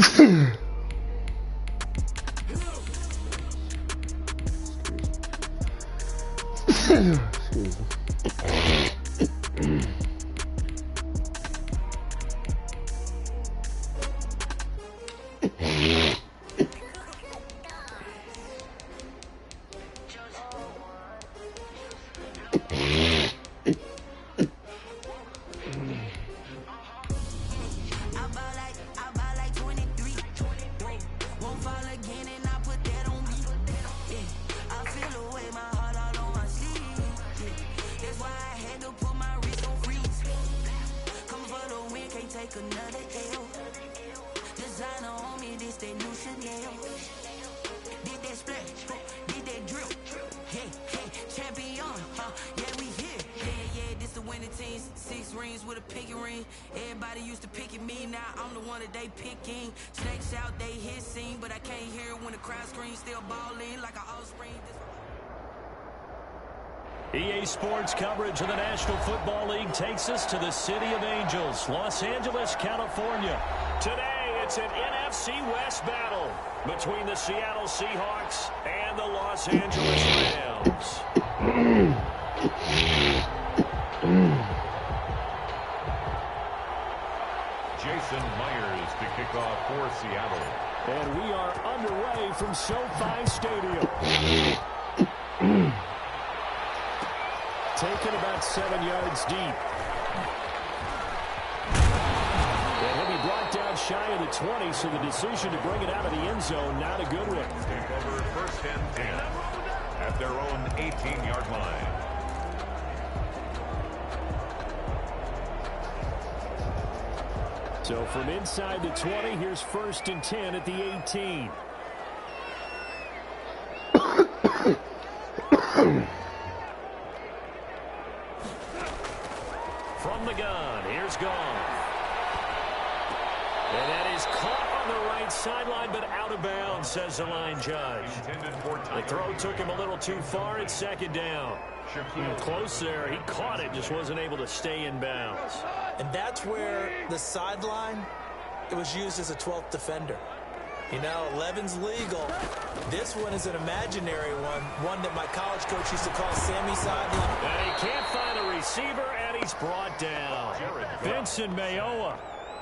Excuse me. Everybody used to pick at me, now I'm the one that they picking. Snakes out, they hissing, but I can't hear it when the crowd screams. Still balling like an offspring. EA Sports coverage of the National Football League takes us to the City of Angels, Los Angeles, California. Today, it's an NFC West battle between the Seattle Seahawks and the Los Angeles Rams. Jason Myers to kick off for Seattle. And we are underway from SoFi Stadium. Taken about 7 yards deep. And he'll be brought down shy of the 20, so the decision to bring it out of the end zone, not a good one. Take over first and 10 at their own 18-yard line. So from inside the 20, here's first and 10 at the 18. From the gun, here's Goff. And that is caught on the right sideline, but out of bounds, says the line judge. The throw took him a little too far at second down. Close there. He caught it, just wasn't able to stay in bounds. And that's where the sideline, it was used as a 12th defender. You know, 11's legal. This one is an imaginary one that my college coach used to call Sammy Sideline. And he can't find a receiver, and he's brought down. Vincent Mayoa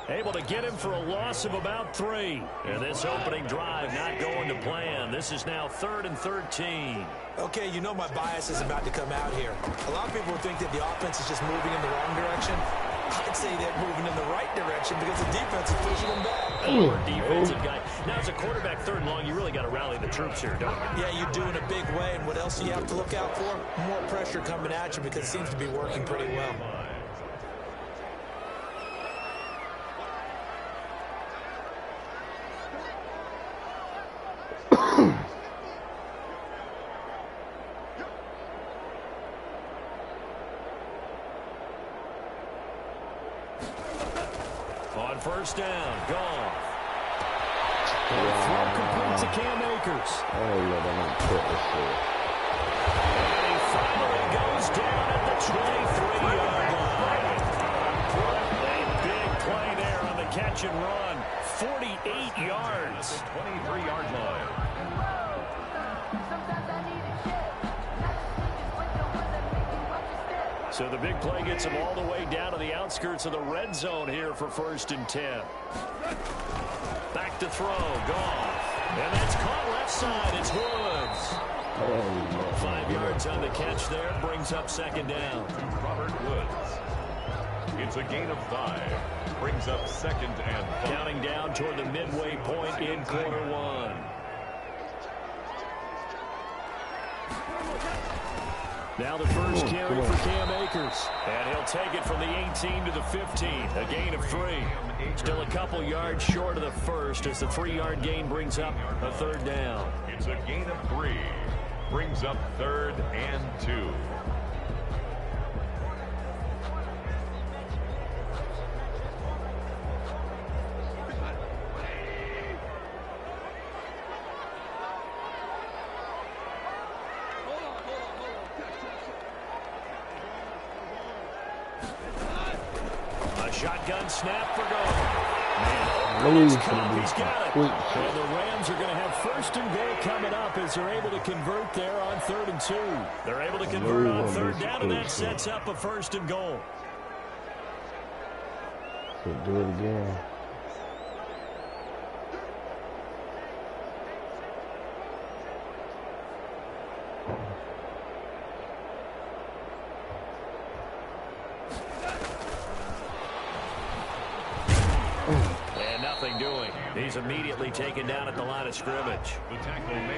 able to get him for a loss of about 3. And this opening drive not going to plan. This is now 3rd and 13. Okay, you know my bias is about to come out here. A lot of people think that the offense is just moving in the wrong direction. I'd say they're moving in the right direction because the defense is pushing them back. Defensive guy. Now, as a quarterback, 3rd and long, you really got to rally the troops here, don't you? Yeah, you do in a big way. And what else do you have to look out for? More pressure coming at you because it seems to be working pretty well. On first down, Goff. Throw complete to Cam Akers. Oh, yeah, they don't put this shit. And he finally goes down at the 23-yard line. A big play there on the catch and run. 48 yards. 23-yard line. So the big play gets him all the way down to the outskirts of the red zone here for first and 10. Back to throw, Goff. And that's caught left side. It's Woods. 5 yards on the catch there. Brings up second down. Robert Woods. It's a gain of 5. Brings up second and 5. Counting down toward the midway point in quarter 1. Now the first carry for Cam Akers. And he'll take it from the 18 to the 15. A gain of 3. Still a couple yards short of the first as the 3-yard gain brings up a 3rd down. It's a gain of 3. Brings up 3rd and 2. Shotgun snap for Goff. It's caught. He's got it. And the Rams are going to have first and goal coming up as they're able to convert there on 3rd and 2. They're able to convert on 3rd down, and that sets up a first and goal. Do it again. And nothing doing. He's immediately taken down at the line of scrimmage.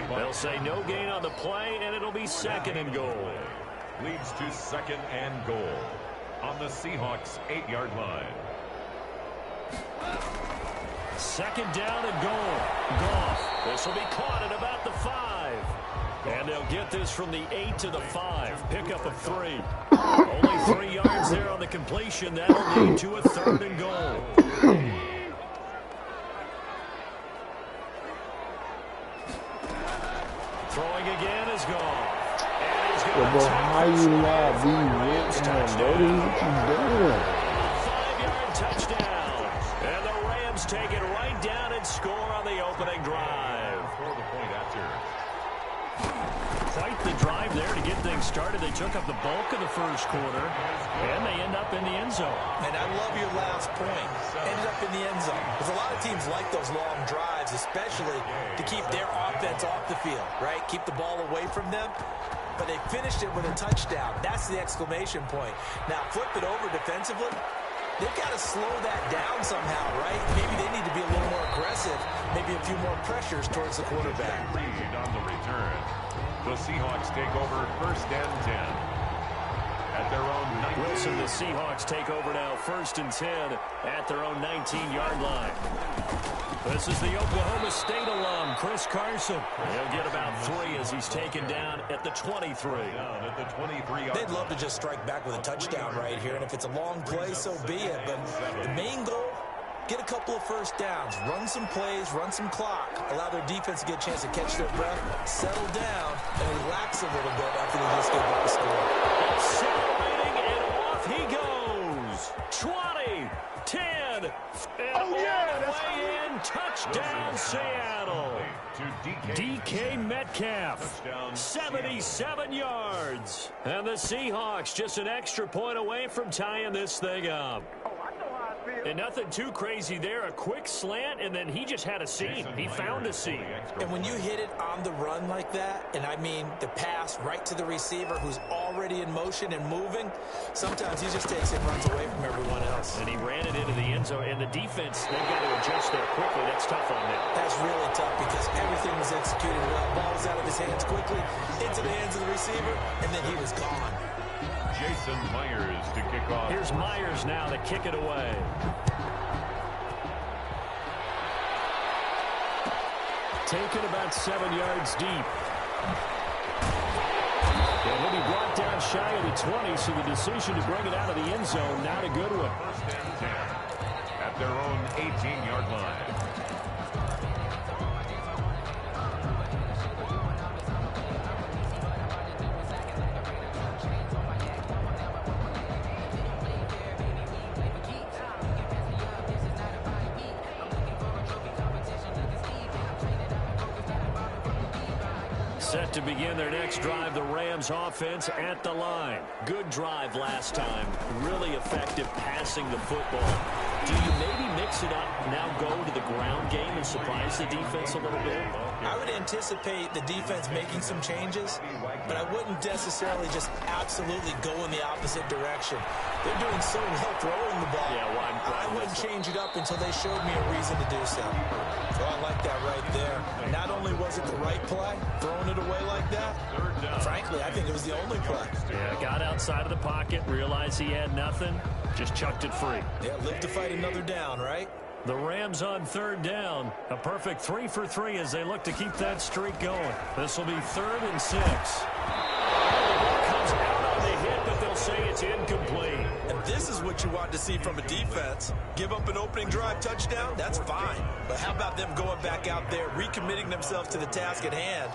They'll say no gain on the play, and it'll be 2nd and goal. Leads to 2nd and goal on the Seahawks 8-yard line. 2nd down and goal. Goff. This will be caught at about the 5. And they'll get this from the 8 to the 5. Pickup of 3. Only 3 yards there on the completion. That'll lead to a 3rd and goal. Throwing again is gone. And he's going to how you not be winning, What you doing? 5-yard touchdown. And the Rams take it right down and score on the opening drive. For the point after. Quite the drive there to get things started. They took up the bulk of the first quarter, and they end up in the end zone. And I love your last point. Ended up in the end zone. Because a lot of teams like those long drives, especially to keep their offense off the field, right? Keep the ball away from them. But they finished it with a touchdown. That's the exclamation point. Now, flip it over defensively. They've got to slow that down somehow, right? Maybe they need to be a little more aggressive. Maybe a few more pressures towards the quarterback. Read on the return. The Seahawks take over 1st and 10. At their own 19. Wilson, the Seahawks take over now 1st and 10 at their own 19-yard line. This is the Oklahoma State alum, Chris Carson. He'll get about 3 as he's taken down at the 23. At the 23-yard. They'd love to just strike back with a touchdown right here, and if it's a long play, so be it. But the main goal, get a couple of first downs, run some plays, run some clock, allow their defense to get a chance to catch their breath, settle down, and relax a little bit after they just gave up the score. Accelerating, and off he goes. 20, 10, and all the way in. Touchdown, Seattle. DK Metcalf, 77 yards. And the Seahawks just an extra point away from tying this thing up. And nothing too crazy there. A quick slant, and then he just had a seam. He found a seam. And when you hit it on the run like that, and I mean the pass right to the receiver who's already in motion and moving, sometimes he just takes it and runs away from everyone else. And he ran it into the end zone. And the defense, they've got to adjust there quickly. That's tough on them. That's really tough because everything was executed well. Ball was out of his hands quickly, into the hands of the receiver, and then he was gone. Jason Myers to kick off. Here's Myers now to kick it away. Taken about 7 yards deep. And he'll be brought down shy of the 20, so the decision to bring it out of the end zone, not a good one. 1st and 10 at their own 18-yard line. Set to begin their next drive, the Rams offense at the line. Good drive last time. Really effective passing the football. Do you maybe mix it up, now go to the ground game and surprise the defense a little bit? I would anticipate the defense making some changes, but I wouldn't necessarily just absolutely go in the opposite direction. They're doing so well throwing the ball. Yeah, well, I wouldn't change it up until they showed me a reason to do so. So I like that right there. Not only was it the right play, throwing it away like that, frankly, I think it was the only play. Yeah, got outside of the pocket, realized he had nothing, just chucked it free. Yeah, live to fight another down, right? The Rams on 3rd down. A perfect 3 for 3 as they look to keep that streak going. This will be 3rd and 6. Comes out on the hit, but they'll say it's incomplete. And this is what you want to see from a defense. Give up an opening drive touchdown, that's fine. But how about them going back out there, recommitting themselves to the task at hand,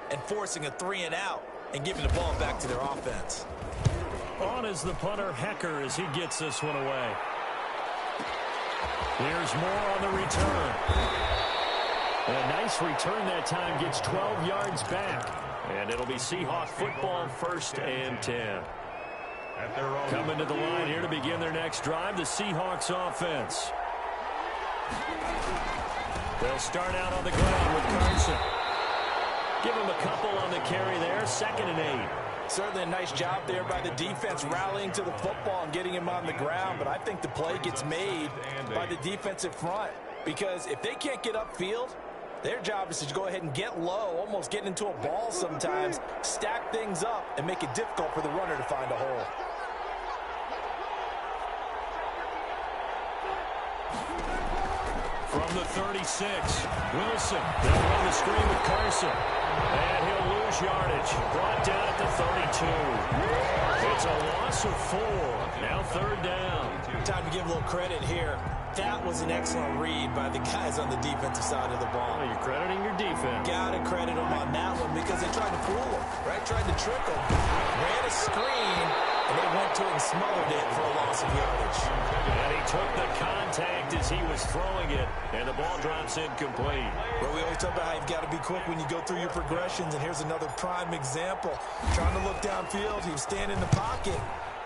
and forcing a 3 and out, and giving the ball back to their offense. On is the punter, Hecker, as he gets this one away. Here's more on the return. A nice return that time, gets 12 yards back. And it'll be Seahawk football, 1st and 10. Coming to the line here to begin their next drive, the Seahawks offense. They'll start out on the ground with Carson. Give him a couple on the carry there, 2nd and 8. Certainly a nice job there by the defense rallying to the football and getting him on the ground, but I think the play gets made by the defensive front, because if they can't get upfield, their job is to go ahead and get low, almost get into a ball sometimes, stack things up, and make it difficult for the runner to find a hole. From the 36, Wilson. They'll run the screen with Carson. And he'll lose yardage. Brought down at the 32. It's a loss of 4. Now 3rd down. Time to give a little credit here. That was an excellent read by the guys on the defensive side of the ball. Well, you're crediting your defense. Got to credit them on that one because they tried to fool them, right? Tried to trick them. Ran a screen, and they went to it and smothered it for a loss of yardage. And he took the contact as he was throwing it, and the ball drops incomplete. Well, we always talk about how you've got to be quick when you go through your progressions, and here's another prime example. Trying to look downfield, he was standing in the pocket,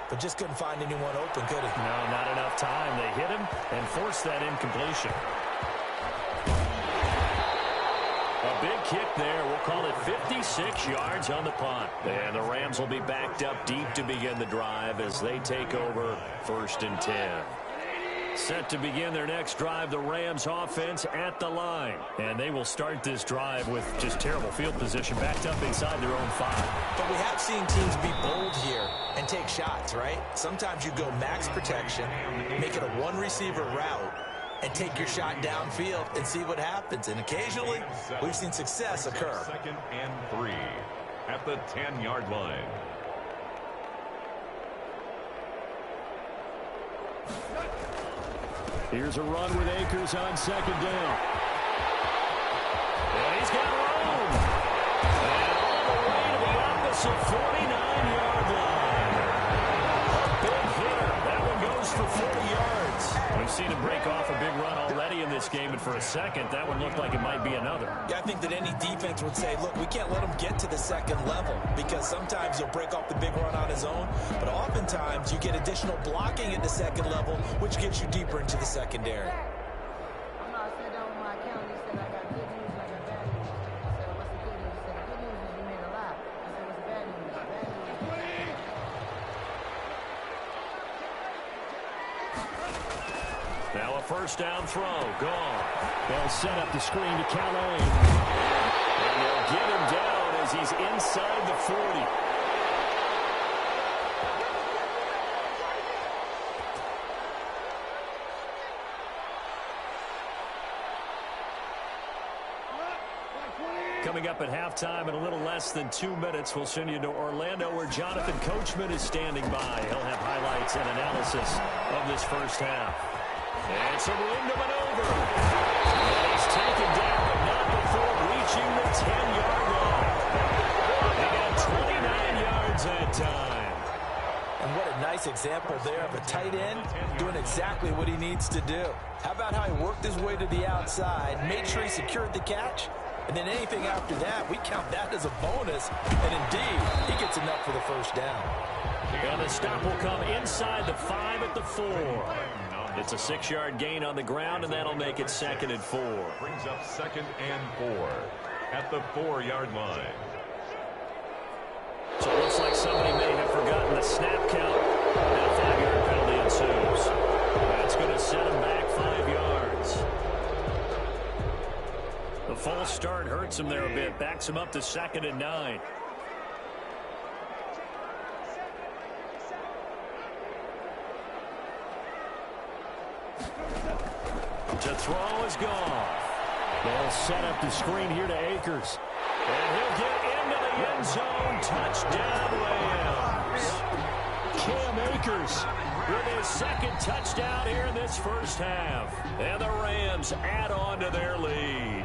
but just couldn't find anyone open, could he? No, not enough time. They hit him and forced that incompletion. A big kick there. We'll call it 56 yards on the punt. And the Rams will be backed up deep to begin the drive as they take over 1st and 10. Set to begin their next drive, the Rams offense at the line. And they will start this drive with just terrible field position, backed up inside their own 5. But we have seen teams be bold here and take shots, right? Sometimes you go max protection, make it a one-receiver route, and take your shot downfield and see what happens. And occasionally, we've seen success occur. 2nd and 3 at the 10-yard line. Here's a run with Akers on 2nd down. And he's got room. And all the way to the opposite 49-yard line. A big hitter. That one goes for 40 yards. We've seen him break off a big run already in this game, and for a second, that one looked like it might be another. Yeah, I think that any defense would say, look, we can't let him get to the 2nd level, because sometimes he'll break off the big run on his own, but oftentimes you get additional blocking at the 2nd level, which gets you deeper into the secondary. Now a 1st down throw. Gone. They'll set up the screen to Calais. And they'll get him down as he's inside the 40. Coming up at halftime in a little less than 2 minutes, we'll send you to Orlando where Jonathan Coachman is standing by. He'll have highlights and analysis of this 1st half. And some room to maneuver. And he's taken down, but not before reaching the 10-yard line. He got 29 yards that time. And what a nice example there of a tight end doing exactly what he needs to do. How about how he worked his way to the outside, made sure he secured the catch, and then anything after that, we count that as a bonus. And indeed, he gets enough for the 1st down. And the stop will come inside the 5 at the 4. It's a 6-yard gain on the ground, and that'll make it 2nd and 4. Brings up 2nd and 4 at the 4-yard line. So it looks like somebody may have forgotten the snap count. And a 5-yard penalty ensues. That's going to set him back 5 yards. The false start hurts him there a bit. Backs him up to 2nd and 9. To throw is gone. They'll set up the screen here to Akers. And he'll get into the end zone. Touchdown, Rams. Cam Akers with his 2nd touchdown here in this 1st half. And the Rams add on to their lead.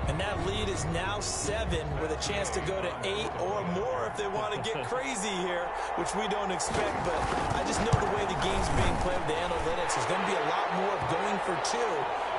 And that lead is now 7 with a chance to go to 8 or more if they want to get crazy here, which we don't expect. But I just know the way the game's being played with the analytics, there's going to be a lot more of going for 2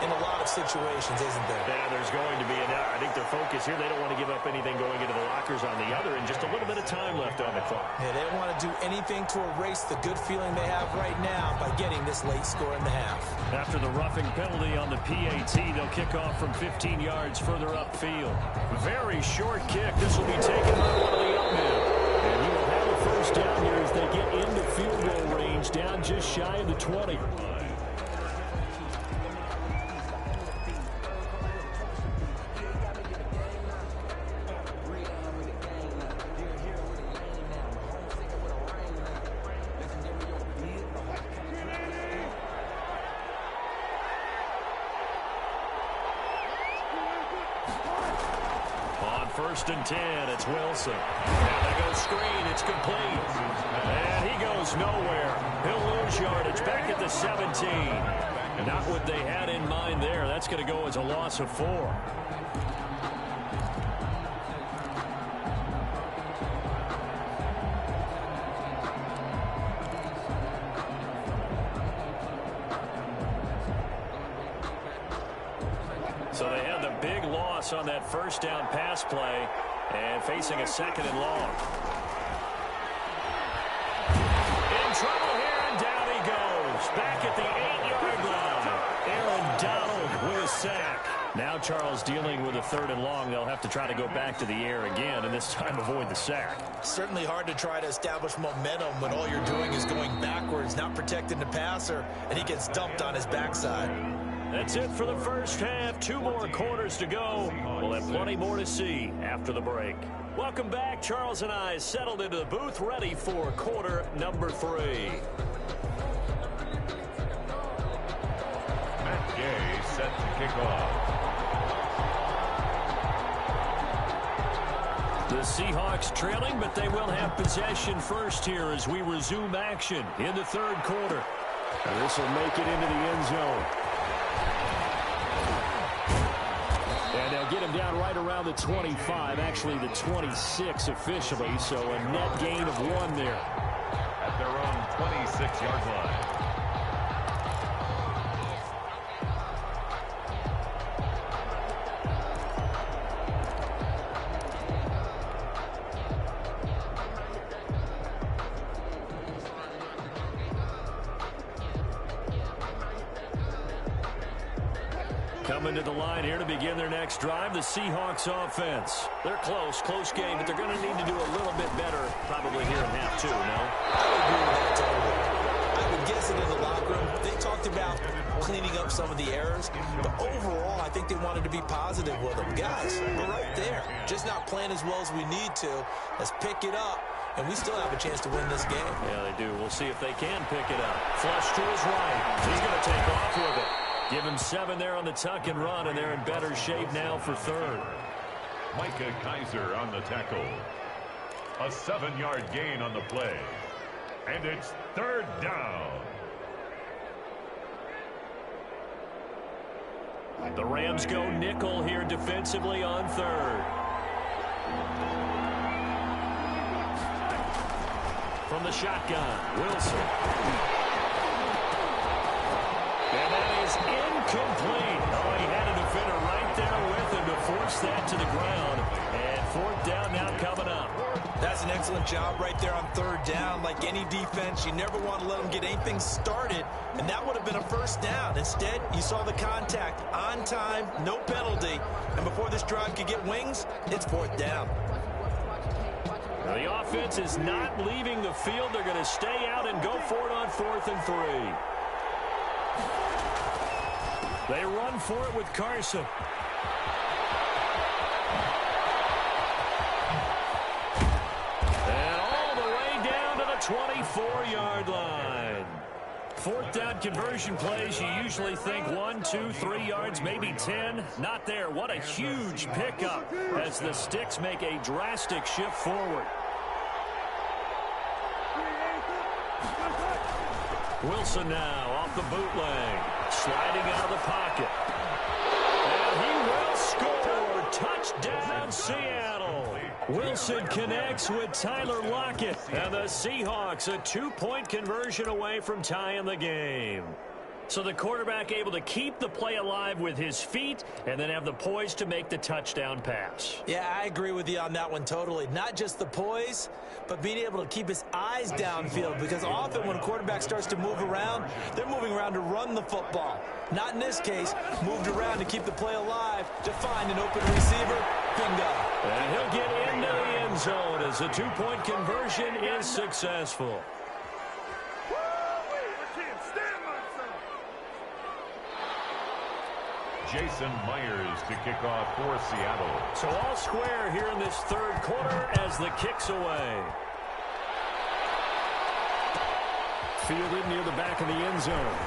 in a lot of situations, isn't there? Yeah, there's going to be. And I think their focus here, they don't want to give up anything going into the lockers on the other, and just a little bit of time left on the clock. Yeah, they don't want to do anything to erase the good feeling they have right now by getting this late score in the half. After the roughing penalty on the PAT, they'll kick off from 15 yards further upfield. Very short kick. This will be taken by one of the up men. And he will have a first down here as they get into field goal range, down just shy of the 20. First and 10, it's Wilson. Now they go screen, it's complete. And he goes nowhere. He'll lose yardage back at the 17. Not what they had in mind there. That's going to go as a loss of 4. So they had the big loss on that first down pass play and facing a 2nd and long. In trouble here, and down he goes. Back at the 8-yard line. Aaron Donald with a sack. Now Charles dealing with a 3rd and long. They'll have to try to go back to the air again, and this time avoid the sack. Certainly hard to try to establish momentum when all you're doing is going backwards, not protecting the passer, and he gets dumped on his backside. That's it for the first half. 2 more quarters to go. We'll have plenty more to see after the break. Welcome back. Charles and I settled into the booth, ready for quarter number 3. Matt Gay set to kick off. The Seahawks trailing, but they will have possession first here as we resume action in the 3rd quarter. And this will make it into the end zone. And they'll get him down right around the 25, actually the 26 officially, so a net gain of 1 there. At their own 26-yard line. Coming to the line here to begin their next drive, the Seahawks offense. They're close game, but they're going to need to do a little bit better probably here in half 2, no? I agree with that totally. I would guess it in the locker room. They talked about cleaning up some of the errors, but overall, I think they wanted to be positive with them. Guys, we're right there. Just not playing as well as we need to. Let's pick it up, and we still have a chance to win this game. Yeah, they do. We'll see if they can pick it up. Flush to his right. He's going to take off with it. Give him 7 there on the tuck and run, and they're in better shape now for 3rd. Micah Kaiser on the tackle. A 7-yard gain on the play. And it's 3rd down. The Rams go nickel here defensively on 3rd. From the shotgun, Wilson. And that is incomplete. Oh, he had a defender right there with him to force that to the ground. And 4th down now coming up. That's an excellent job right there on 3rd down. Like any defense, you never want to let them get anything started, and that would have been a first down. Instead, you saw the contact on time, no penalty, and before this drive could get wings, it's 4th down. Now the offense is not leaving the field. They're going to stay out and go for it on 4th and 3. They run for it with Carson. And all the way down to the 24-yard line. 4th down conversion plays, you usually think 1, 2, 3 yards, maybe 10. Not there. What a huge pickup as the Sticks make a drastic shift forward. Wilson now off the bootleg, sliding out of the pocket. And he will score. Touchdown, Seattle. Wilson connects with Tyler Lockett. And the Seahawks a 2-point conversion away from tying the game. So the quarterback able to keep the play alive with his feet and then have the poise to make the touchdown pass. Yeah, I agree with you on that one totally. Not just the poise, but being able to keep his eyes downfield, because often when a quarterback starts to move around, they're moving around to run the football. Not in this case, moved around to keep the play alive, to find an open receiver. Bingo. And he'll get into the end zone as the 2-point conversion is successful. Jason Myers to kick off for Seattle. So all square here in this third quarter as the kick's away. Fielded near the back of the end zone.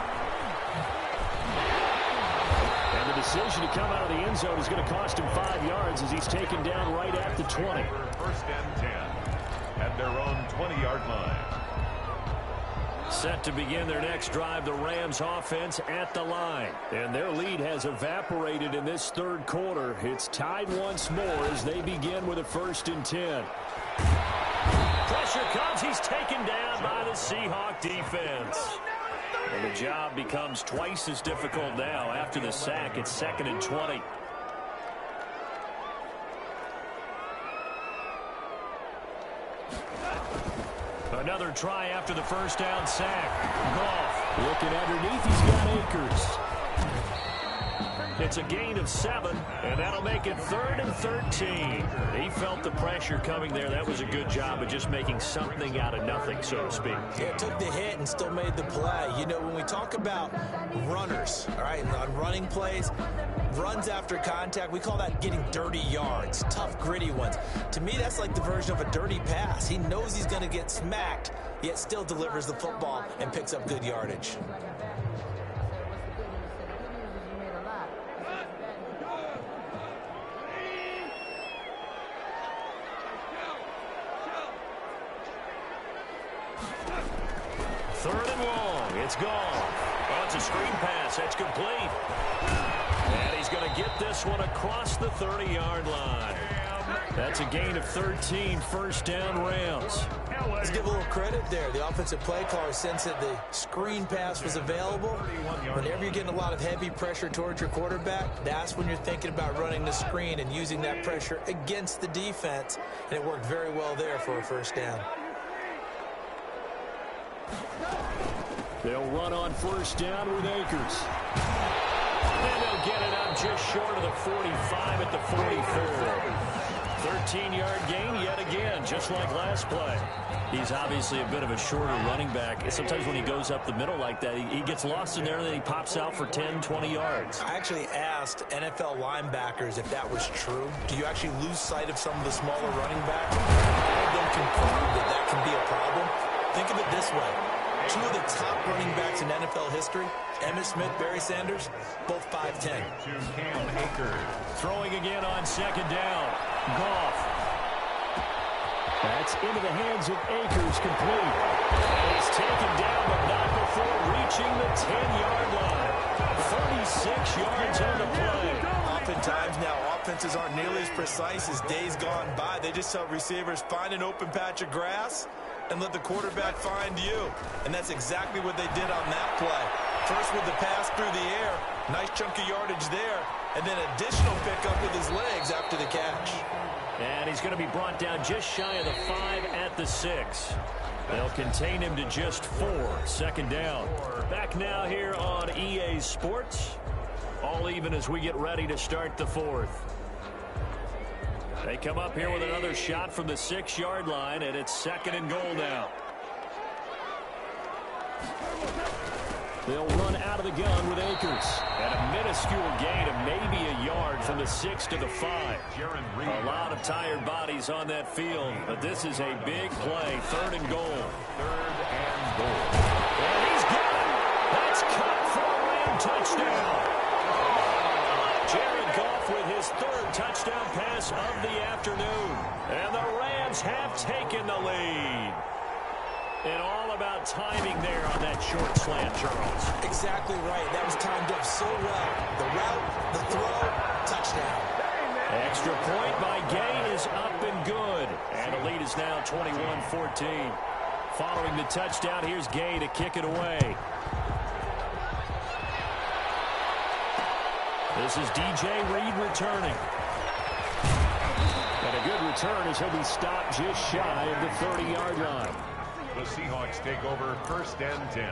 And the decision to come out of the end zone is going to cost him 5 yards as he's taken down right at the 20. First and 10 at their own 20-yard line. Set to begin their next drive, the Rams offense at the line. And their lead has evaporated in this third quarter. It's tied once more as they begin with a 1st and 10. Pressure comes. He's taken down by the Seahawk defense. And the job becomes twice as difficult now after the sack. It's 2nd and 20. Another try after the first down sack. Goff looking underneath. He's got Akers. It's a gain of 7, and that'll make it 3rd and 13. He felt the pressure coming there. That was a good job of just making something out of nothing, so to speak. Yeah, took the hit and still made the play. You know, when we talk about runners, all right, on running plays, runs after contact, we call that getting dirty yards, tough, gritty ones. To me, that's like the version of a dirty pass. He knows he's going to get smacked, yet still delivers the football and picks up good yardage. Third and long. It's gone. Oh, it's a screen pass. That's complete. And he's going to get this one across the 30-yard line. That's a gain of 13, 1st down Rams. Let's give a little credit there. The offensive play caller sensed that the screen pass was available. Whenever you're getting a lot of heavy pressure towards your quarterback, that's when you're thinking about running the screen and using that pressure against the defense. And it worked very well there for a 1st down. They'll run on 1st down with Akers. And they'll get it up just short of the 45 at the 44. 13-yard gain yet again, just like last play. He's obviously a bit of a shorter running back. Sometimes when he goes up the middle like that, he gets lost in there and then he pops out for 10, 20 yards. I actually asked NFL linebackers if that was true. Do you actually lose sight of some of the smaller running backs? All of them confirmed that that can be a problem. Think of it this way. 2 of the top running backs in NFL history, Emmitt Smith, Barry Sanders, both 5'10". To Cam Akers. Throwing again on 2nd down. Goff. That's into the hands of Akers, complete. And he's taken down, but not before reaching the 10-yard line. 36 yards on the play. Oftentimes now, offenses aren't nearly as precise as days gone by. They just tell receivers, find an open patch of grass and let the quarterback find you. And that's exactly what they did on that play. First with the pass through the air, nice chunk of yardage there, and then additional pickup with his legs after the catch. And he's going to be brought down just shy of the 5 at the 6. They'll contain him to just 4. 2nd down. Back now here on EA Sports. All even as we get ready to start the 4th. They come up here with another shot from the 6-yard line, and it's 2nd and goal now. They'll run out of the gun with Akers. And a minuscule gain of maybe a yard from the 6 to the 5. A lot of tired bodies on that field, but this is a big play. 3rd and goal. 3rd and goal. And he's got it. That's caught for a Ram touchdown. Jared Goff with his 3rd touchdown pass of the afternoon. And the Rams have taken the lead. And all about timing there on that short slant, Charles. Exactly right. That was timed up so well. The route, the throw, touchdown. Extra point by Gay is up and good. And the lead is now 21-14. Following the touchdown, here's Gay to kick it away. This is DJ Reed returning. And a good return as he'll be stopped just shy of the 30-yard line. The Seahawks take over 1st and 10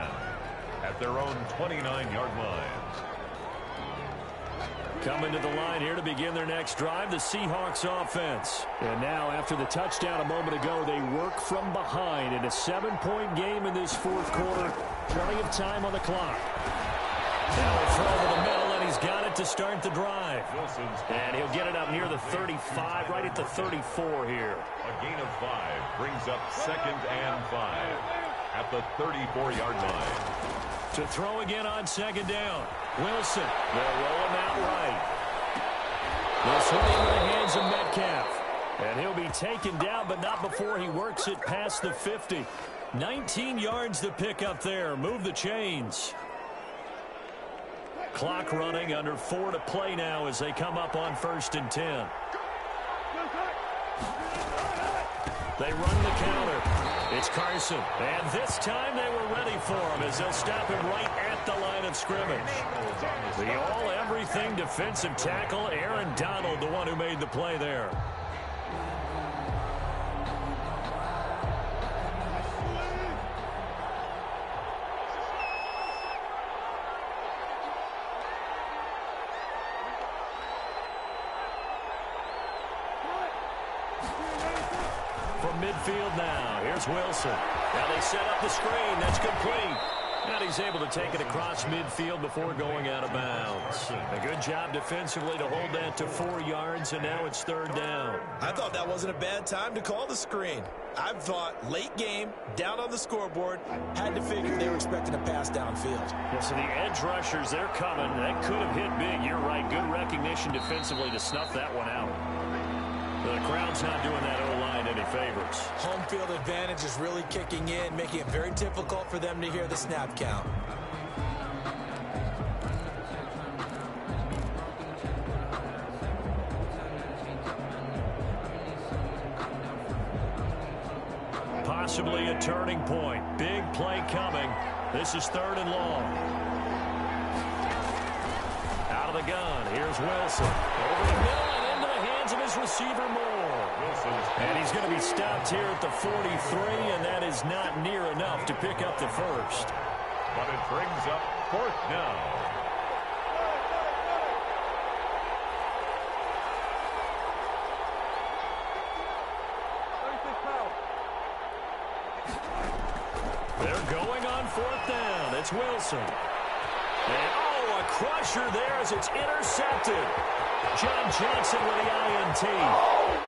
at their own 29-yard line. Coming to the line here to begin their next drive, the Seahawks offense. And now, after the touchdown a moment ago, they work from behind in a 7-point game in this fourth quarter. Plenty of time on the clock. Now a throw to the middle, and he's got it to start the drive. And he'll get it up near the 35, right at the 34 here. A gain of 5 brings up 2nd and 5 at the 34-yard line. To throw again on 2nd down. Wilson, they'll roll him out right. This one into the hands of Metcalf. And he'll be taken down, but not before he works it past the 50. 19 yards to pick up there. Move the chains. Clock running, under 4 to play now as they come up on 1st and 10. They run the counter. It's Carson. And this time they were ready for him as they'll stop him right at the line of scrimmage. The all-everything defensive tackle, Aaron Donald, the one who made the play there. From midfield now, here's Wilson. Now they set up the screen. That's complete. And he's able to take it across midfield before going out of bounds. A good job defensively to hold that to 4 yards, and now it's 3rd down. I thought that wasn't a bad time to call the screen. I thought late game, down on the scoreboard, had to figure they were expecting a pass downfield. Yeah, so the edge rushers, they're coming. That could have hit big. You're right. Good recognition defensively to snuff that one out. The crowd's not doing that O-line any favors. Home field advantage is really kicking in, making it very difficult for them to hear the snap count. Possibly a turning point. Big play coming. This is 3rd and long. Out of the gun. Here's Wilson. Over the middle and into the hands of his receiver Moore. And he's going to be stopped here at the 43, and that is not near enough to pick up the first. But it brings up 4th down. They're going on 4th down. It's Wilson. And, oh, a crusher there as it's intercepted. John Johnson with the INT.